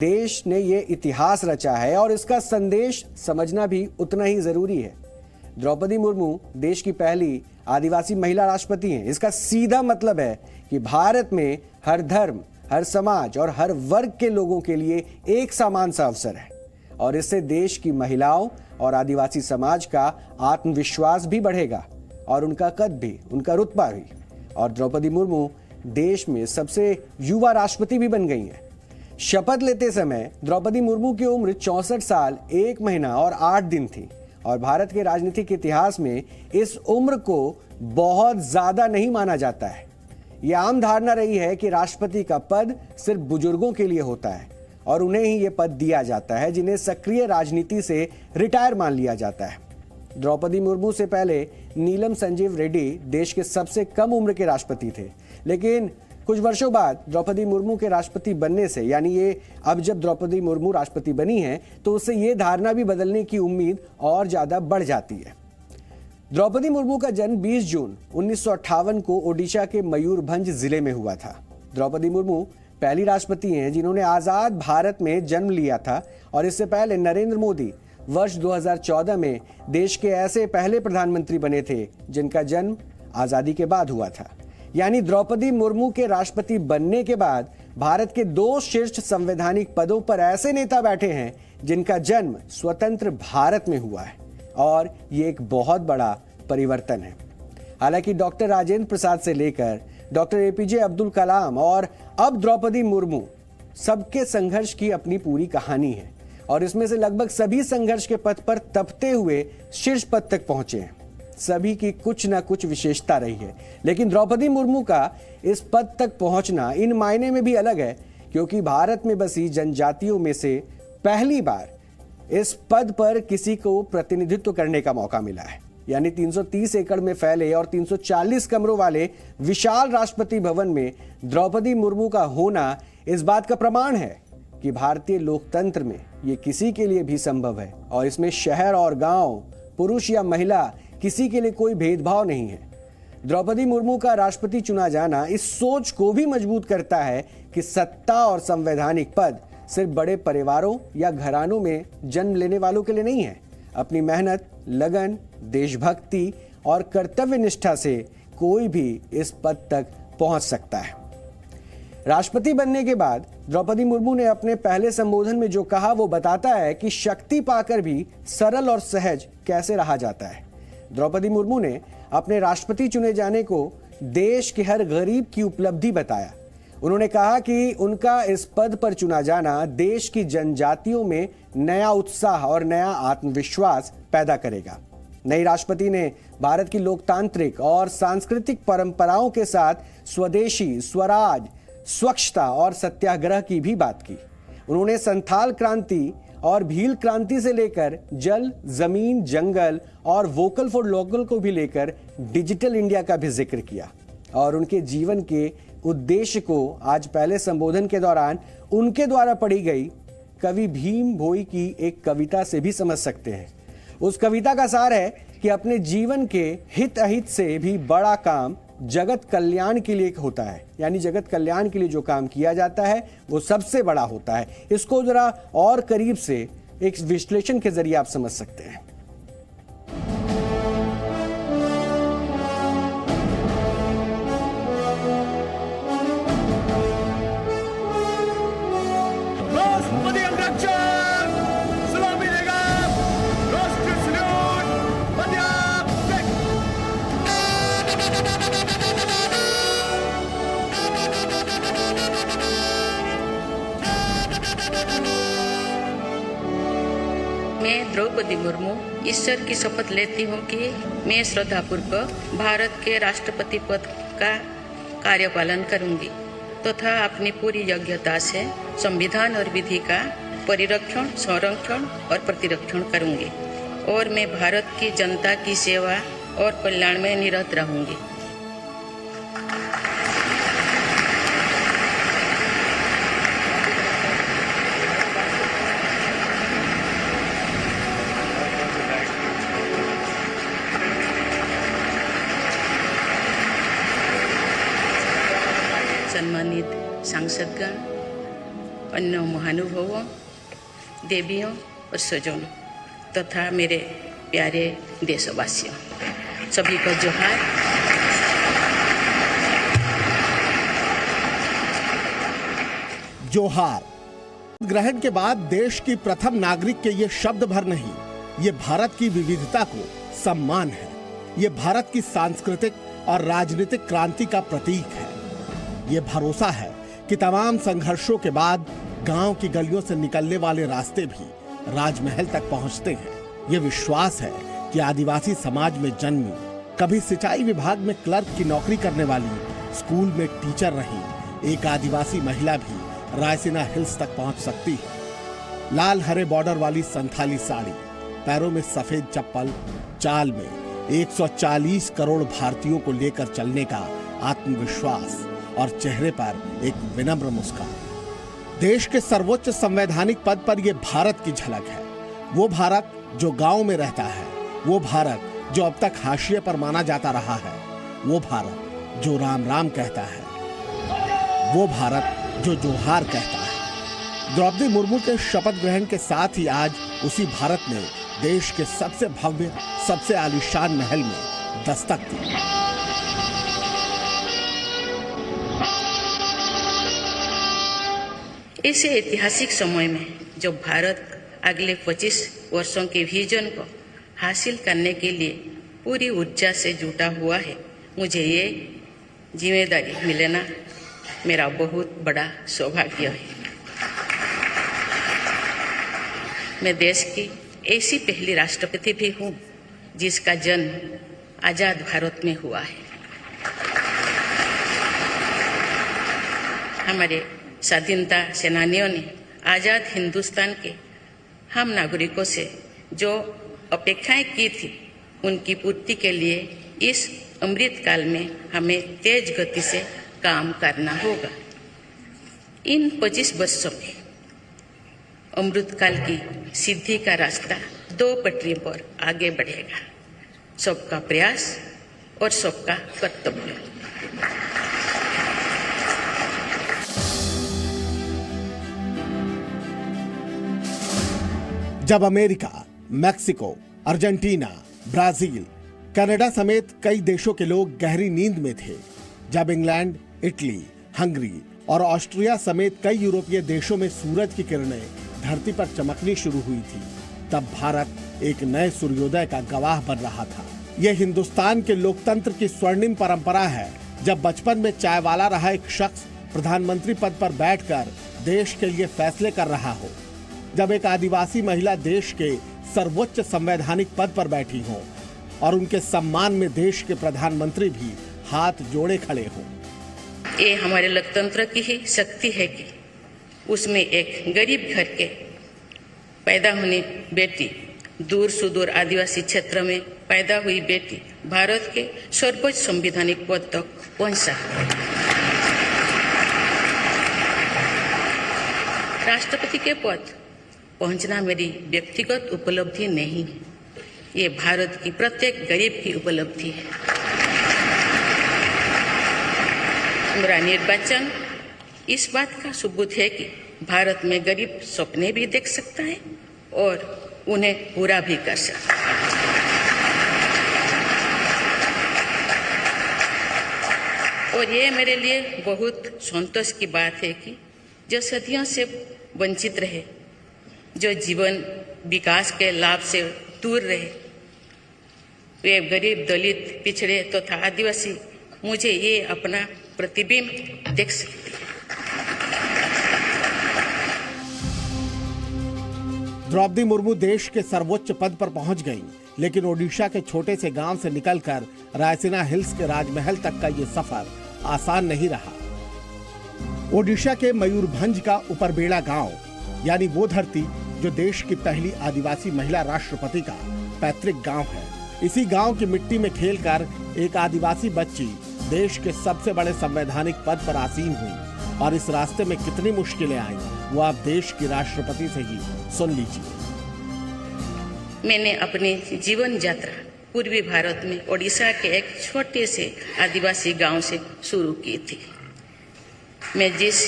देश ने ये इतिहास रचा है और इसका संदेश समझना भी उतना ही जरूरी है। द्रौपदी मुर्मू देश की पहली आदिवासी महिला राष्ट्रपति हैं। इसका सीधा मतलब है कि भारत में हर धर्म, हर समाज और हर वर्ग के लोगों के लिए एक समान सा अवसर है और इससे देश की महिलाओं और आदिवासी समाज का आत्मविश्वास भी बढ़ेगा और उनका कद भी, उनका रुतबा भी। और द्रौपदी मुर्मू देश में सबसे युवा राष्ट्रपति भी बन गई हैं। शपथ लेते समय द्रौपदी मुर्मू की उम्र 64 साल 1 महीना और 8 दिन थी और भारत के राजनीतिक इतिहास में इस उम्र को बहुत ज्यादा नहीं माना जाता है। यह आम धारणा रही है कि राष्ट्रपति का पद सिर्फ बुजुर्गों के लिए होता है और उन्हें ही यह पद दिया जाता है जिन्हें सक्रिय राजनीति से रिटायर मान लिया जाता है। द्रौपदी मुर्मू से पहले नीलम संजीव रेड्डी देश के सबसे कम उम्र के राष्ट्रपति थे, लेकिन कुछ वर्षों बाद द्रौपदी मुर्मू के राष्ट्रपति बनने से, यानी ये अब जब द्रौपदी मुर्मू राष्ट्रपति बनी हैं, तो उससे ये धारणा भी बदलने की उम्मीद और ज्यादा बढ़ जाती है। द्रौपदी मुर्मू का जन्म 20 जून 1958 को ओडिशा के मयूरभंज जिले में हुआ था। द्रौपदी मुर्मू पहली राष्ट्रपति हैं जिन्होंने आजाद भारत में जन्म लिया था और इससे पहले नरेंद्र मोदी वर्ष 2014 में देश के ऐसे पहले प्रधानमंत्री बने थे जिनका जन्म आजादी के बाद हुआ था। यानी द्रौपदी मुर्मू के राष्ट्रपति बनने के बाद भारत के 2 शीर्ष संवैधानिक पदों पर ऐसे नेता बैठे हैं जिनका जन्म स्वतंत्र भारत में हुआ है और ये एक बहुत बड़ा परिवर्तन है। हालांकि डॉक्टर राजेंद्र प्रसाद से लेकर डॉक्टर एपीजे अब्दुल कलाम और अब द्रौपदी मुर्मू, सबके संघर्ष की अपनी पूरी कहानी है और इसमें से लगभग सभी संघर्ष के पथ पर तपते हुए शीर्ष पद तक पहुंचे हैं। सभी की कुछ ना कुछ विशेषता रही है, लेकिन द्रौपदी मुर्मू का इस पद तक पहुंचना इन मायने में भी अलग है क्योंकि भारत में बसी जनजातियों में से पहली बार इस पद पर किसी को प्रतिनिधित्व करने का मौका मिला है। यानी 330 एकड़ में फैले और 340 कमरों वाले विशाल राष्ट्रपति भवन में द्रौपदी मुर्मू का होना इस बात का प्रमाण है कि भारतीय लोकतंत्र में ये किसी के लिए भी संभव है और इसमें शहर और गांव, पुरुष या महिला, किसी के लिए कोई भेदभाव नहीं है। द्रौपदी मुर्मू का राष्ट्रपति चुना जाना इस सोच को भी मजबूत करता है कि सत्ता और संवैधानिक पद सिर्फ बड़े परिवारों या घरानों में जन्म लेने वालों के लिए नहीं है। अपनी मेहनत, लगन, देशभक्ति और कर्तव्य निष्ठा से कोई भी इस पद तक पहुंच सकता है। राष्ट्रपति बनने के बाद द्रौपदी मुर्मू ने अपने पहले संबोधन में जो कहा वो बताता है कि शक्ति पाकर भी सरल और सहज कैसे रहा जाता है। द्रौपदी मुर्मू ने अपने राष्ट्रपति चुने जाने को देश के हर गरीब की उपलब्धि बताया। उन्होंने कहा कि उनका इस पद पर चुना जाना देश की जनजातियों में नया उत्साह और नया आत्मविश्वास पैदा करेगा। नई राष्ट्रपति ने भारत की लोकतांत्रिक और सांस्कृतिक परंपराओं के साथ स्वदेशी, स्वराज, स्वच्छता और सत्याग्रह की भी बात की। उन्होंने संथाल क्रांति और भील क्रांति से लेकर जल, जमीन, जंगल और वोकल फॉर लोकल को भी लेकर डिजिटल इंडिया का भी जिक्र किया और उनके जीवन के उद्देश्य को आज पहले संबोधन के दौरान उनके द्वारा पढ़ी गई कवि भीम भोई की एक कविता से भी समझ सकते हैं। उस कविता का सार है कि अपने जीवन के हित अहित से भी बड़ा काम जगत कल्याण के लिए होता है। यानी जगत कल्याण के लिए जो काम किया जाता है वो सबसे बड़ा होता है। इसको जरा और करीब से एक विश्लेषण के जरिए आप समझ सकते हैं। मैं द्रौपदी मुर्मू ईश्वर की शपथ लेती हूँ कि मैं श्रद्धापूर्वक भारत के राष्ट्रपति पद का कार्यपालन करूँगी तथा अपनी पूरी योग्यता से संविधान और विधि का परिरक्षण, संरक्षण और प्रतिरक्षण करूँगी और मैं भारत की जनता की सेवा और कल्याण में निरत रहूँगी। सम्मानित सांसदगण, अन्य महानुभावों, देवियों और स्वजनों तथा मेरे प्यारे देशवासियों, सभी को जोहार। जोहार ग्रहण के बाद देश की प्रथम नागरिक के ये शब्द भर नहीं, ये भारत की विविधता को सम्मान है। ये भारत की सांस्कृतिक और राजनीतिक क्रांति का प्रतीक है। ये भरोसा है कि तमाम संघर्षों के बाद गांव की गलियों से निकलने वाले रास्ते भी राजमहल तक पहुंचते हैं। ये विश्वास है कि आदिवासी समाज में जन्मी, कभी सिंचाई विभाग में क्लर्क की नौकरी करने वाली, स्कूल में टीचर रही एक आदिवासी महिला भी रायसीना हिल्स तक पहुंच सकती है। लाल हरे बॉर्डर वाली संथाली साड़ी, पैरों में सफेद चप्पल, चाल में 140 करोड़ भारतीयों को लेकर चलने का आत्मविश्वास और चेहरे पर एक विनम्र मुस्कान। देश के सर्वोच्च संवैधानिक पद पर यह भारत की झलक है। वो भारत जो गांव में रहता है, वो भारत जो अब तक हाशिए पर माना जाता रहा है, वो भारत जो राम राम कहता है, वो भारत जो जोहार कहता है। द्रौपदी मुर्मू के शपथ ग्रहण के साथ ही आज उसी भारत ने देश के सबसे भव्य, सबसे आलीशान महल में दस्तक दी। ऐसे ऐतिहासिक समय में जो भारत अगले 25 वर्षों के विजन को हासिल करने के लिए पूरी ऊर्जा से जुटा हुआ है, मुझे ये जिम्मेदारी मिलना मेरा बहुत बड़ा सौभाग्य है। मैं देश की ऐसी पहली राष्ट्रपति भी हूँ जिसका जन्म आजाद भारत में हुआ है। हमारे स्वाधीनता सेनानियों ने आजाद हिंदुस्तान के हम नागरिकों से जो अपेक्षाएं की थी, उनकी पूर्ति के लिए इस अमृत काल में हमें तेज गति से काम करना होगा। इन 25 वर्षों में अमृत काल की सिद्धि का रास्ता 2 पटरियों पर आगे बढ़ेगा, सबका प्रयास और सबका कर्तव्य। जब America, Mexico, Argentina, Brazil, Canada समेत कई देशों के लोग गहरी नींद में थे, जब इंग्लैंड, इटली, हंगरी और ऑस्ट्रिया समेत कई यूरोपीय देशों में सूरज की किरणें धरती पर चमकनी शुरू हुई थी, तब भारत एक नए सूर्योदय का गवाह बन रहा था। यह हिंदुस्तान के लोकतंत्र की स्वर्णिम परंपरा है, जब बचपन में चाय वाला रहा एक शख्स प्रधानमंत्री पद पर बैठकर देश के लिए फैसले कर रहा हो, जब एक आदिवासी महिला देश के सर्वोच्च संवैधानिक पद पर बैठी हो और उनके सम्मान में देश के प्रधानमंत्री भी हाथ जोड़े खड़े हों। ये हमारे लोकतंत्र की ही शक्ति है कि उसमें एक गरीब घर के पैदा होने बेटी, दूर सुदूर आदिवासी क्षेत्र में पैदा हुई बेटी भारत के सर्वोच्च संवैधानिक पद तक पहुंचा। राष्ट्रपति के पद पहुंचना मेरी व्यक्तिगत उपलब्धि नहीं है, ये भारत की प्रत्येक गरीब की उपलब्धि है। मेरा निर्वाचन इस बात का सबूत है कि भारत में गरीब सपने भी देख सकता है और उन्हें पूरा भी कर सकता है। और ये मेरे लिए बहुत संतोष की बात है कि जो सदियों से वंचित रहे, जो जीवन विकास के लाभ से दूर रहे, वे गरीब, दलित, पिछड़े तथा आदिवासी मुझे ये अपना प्रतिबिंब देख सकते हैं। द्रौपदी मुर्मू देश के सर्वोच्च पद पर पहुंच गईं, लेकिन ओडिशा के छोटे से गांव से निकलकर रायसीना हिल्स के राजमहल तक का ये सफर आसान नहीं रहा। ओडिशा के मयूरभंज का उपरबेड़ा गांव, यानी वो धरती जो देश की पहली आदिवासी महिला राष्ट्रपति का पैतृक गांव है, इसी गांव की मिट्टी में खेलकर एक आदिवासी बच्ची देश के सबसे बड़े संवैधानिक पद पर आसीन हुई। और इस रास्ते में कितनी मुश्किलें आई, वो आप देश की राष्ट्रपति से ही सुन लीजिए। मैंने अपनी जीवन यात्रा पूर्वी भारत में ओडिशा के एक छोटे से आदिवासी गांव से शुरू की थी। मैं जिस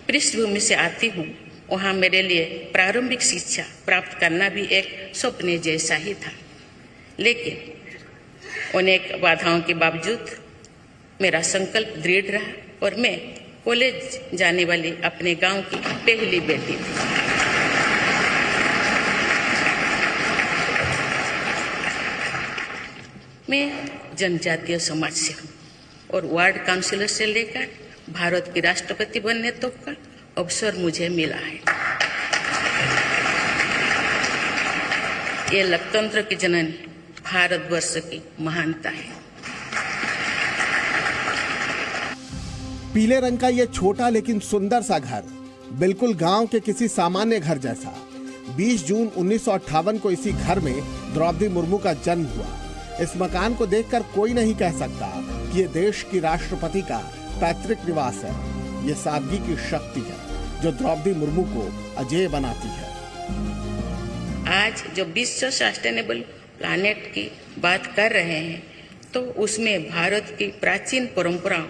पृष्ठभूमि से आती हूँ, वहाँ मेरे लिए प्रारंभिक शिक्षा प्राप्त करना भी एक सपने जैसा ही था। लेकिन अनेक बाधाओं के बावजूद मेरा संकल्प दृढ़ रहा और मैं कॉलेज जाने वाली अपने गांव की पहली बेटी थी। मैं जनजातीय समाज से हूँ और वार्ड काउंसिलर से लेकर भारत की राष्ट्रपति बनने तक का अवसर मुझे मिला है। ये लोकतंत्र की जननी भारतवर्ष की महानता है। पीले रंग का ये छोटा लेकिन सुंदर सा घर, बिल्कुल गांव के किसी सामान्य घर जैसा। 20 जून 1958 को इसी घर में द्रौपदी मुर्मू का जन्म हुआ। इस मकान को देखकर कोई नहीं कह सकता कि ये देश की राष्ट्रपति का पैतृक निवास है। ये सादगी की शक्ति है जो द्रौपदी मुर्मू को अजेय बनाती है। आज जो विश्व सस्टेनेबल प्लैनेट की बात कर रहे हैं, तो उसमें भारत की प्राचीन परंपराओं,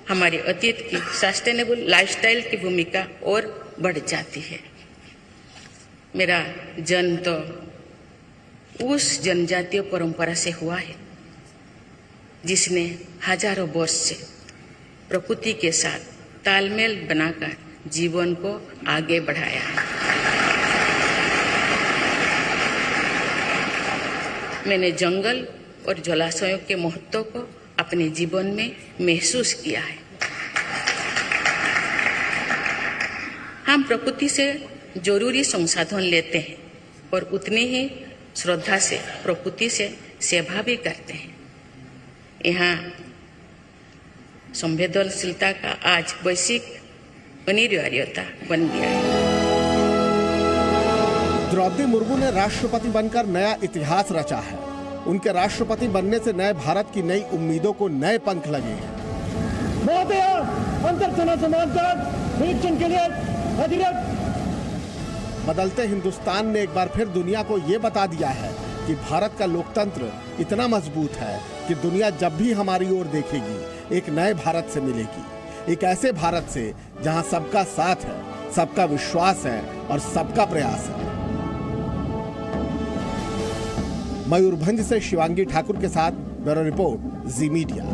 हमारे अतीत की सस्टेनेबल लाइफस्टाइल की भूमिका और बढ़ जाती है। मेरा जन्म तो उस जनजातीय परंपरा से हुआ है जिसने हजारों वर्ष से प्रकृति के साथ तालमेल बनाकर जीवन को आगे बढ़ाया है। मैंने जंगल और जलाशयों के महत्व को अपने जीवन में महसूस किया है। हम प्रकृति से जरूरी संसाधन लेते हैं और उतनी ही श्रद्धा से प्रकृति से सेवा भी करते हैं। यहाँ संवेदनशीलता का आज वैश्विक अनिवार्यता बन गया है। द्रौपदी मुर्मू ने राष्ट्रपति बनकर नया इतिहास रचा है। उनके राष्ट्रपति बनने से नए भारत की नई उम्मीदों को नए पंख लगे हैं। बदलते हिंदुस्तान ने एक बार फिर दुनिया को ये बता दिया है कि भारत का लोकतंत्र इतना मजबूत है कि दुनिया जब भी हमारी ओर देखेगी एक नए भारत से मिलेगी। एक ऐसे भारत से जहां सबका साथ है, सबका विश्वास है और सबका प्रयास है। मयूरभंज से शिवांगी ठाकुर के साथ ब्यूरो रिपोर्ट, जी मीडिया।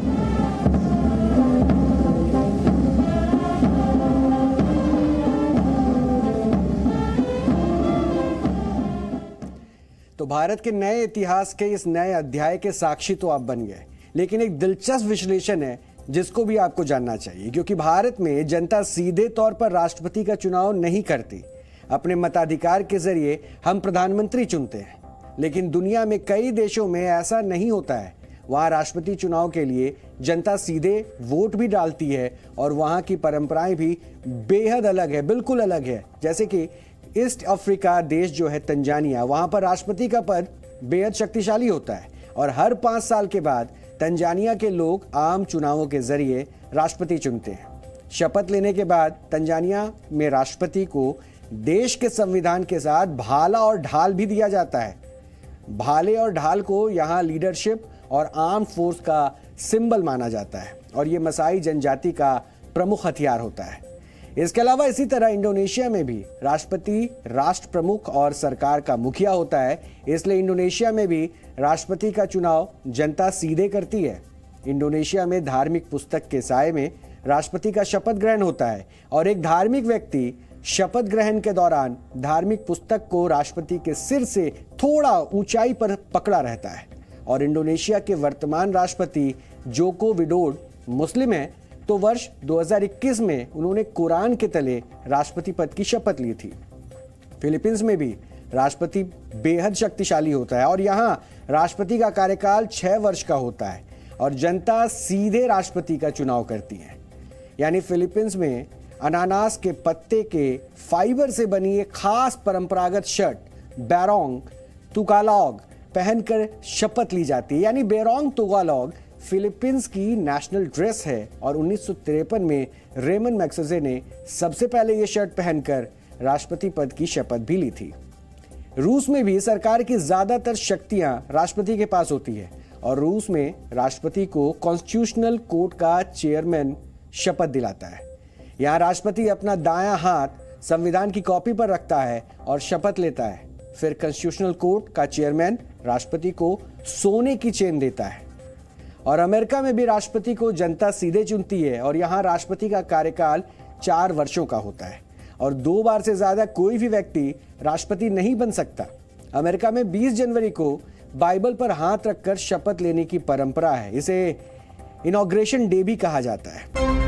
तो भारत के नए इतिहास के इस नए अध्याय के साक्षी तो आप बन गए, लेकिन एक दिलचस्प विश्लेषण है जिसको भी आपको जानना चाहिए, क्योंकि भारत में जनता सीधे तौर पर राष्ट्रपति का चुनाव नहीं करती। अपने मताधिकार के जरिए हम प्रधानमंत्री चुनते हैं, लेकिन दुनिया में कई देशों में ऐसा नहीं होता है। वहां राष्ट्रपति चुनाव के लिए जनता सीधे वोट भी डालती है और वहां की परंपराएं भी बेहद अलग है, बिल्कुल अलग है। जैसे कि ईस्ट अफ्रीका देश जो है तंजानिया, वहां पर राष्ट्रपति का पद बेहद शक्तिशाली होता है और हर 5 साल के बाद तंजानिया के लोग आम चुनावों के जरिए राष्ट्रपति चुनते हैं। शपथ लेने के बाद तंजानिया में राष्ट्रपति को देश के संविधान के साथ भाला और ढाल भी दिया जाता है। भाले और ढाल को यहाँ लीडरशिप और आर्म फोर्स का सिंबल माना जाता है और ये मसाई जनजाति का प्रमुख हथियार होता है। इसके अलावा इसी तरह इंडोनेशिया में भी राष्ट्रपति राष्ट्र प्रमुख और सरकार का मुखिया होता है, इसलिए इंडोनेशिया में भी राष्ट्रपति का चुनाव जनता सीधे करती है। इंडोनेशिया में धार्मिक पुस्तक के साए में राष्ट्रपति का शपथ ग्रहण होता है और एक धार्मिक व्यक्ति शपथ ग्रहण के दौरान धार्मिक पुस्तक को राष्ट्रपति के सिर से थोड़ा ऊंचाई पर पकड़ा रहता है। और इंडोनेशिया के वर्तमान राष्ट्रपति जोको विडोडो मुस्लिम हैं, तो वर्ष 2021 में उन्होंने कुरान के तले राष्ट्रपति पद की शपथ ली थी। फिलीपींस में भी राष्ट्रपति बेहद शक्तिशाली होता है और यहाँ राष्ट्रपति का कार्यकाल 6 वर्ष का होता है और जनता सीधे राष्ट्रपति का चुनाव करती है। यानी फिलीपींस में अनानास के पत्ते के फाइबर से बनी एक खास परंपरागत शर्ट बेरोंग तुगालॉग पहनकर शपथ ली जाती है। यानी बेरोंग तुगालॉग फिलीपींस की नेशनल ड्रेस है और 1953 में रेमन मैग्सेसे ने सबसे पहले ये शर्ट पहनकर राष्ट्रपति पद की शपथ भी ली थी। रूस में भी सरकार की ज्यादातर शक्तियां राष्ट्रपति के पास होती है और रूस में राष्ट्रपति को कॉन्स्टिट्यूशनल कोर्ट का चेयरमैन शपथ दिलाता है। यहाँ राष्ट्रपति अपना दायां हाथ संविधान की कॉपी पर रखता है और शपथ लेता है। फिर कॉन्स्टिट्यूशनल कोर्ट का चेयरमैन राष्ट्रपति को सोने की चेन देता है। और अमेरिका में भी राष्ट्रपति को जनता सीधे चुनती है और यहाँ राष्ट्रपति का कार्यकाल 4 वर्षों का होता है और 2 बार से ज्यादा कोई भी व्यक्ति राष्ट्रपति नहीं बन सकता। अमेरिका में 20 जनवरी को बाइबल पर हाथ रखकर शपथ लेने की परंपरा है। इसे इनॉग्रेशन डे भी कहा जाता है।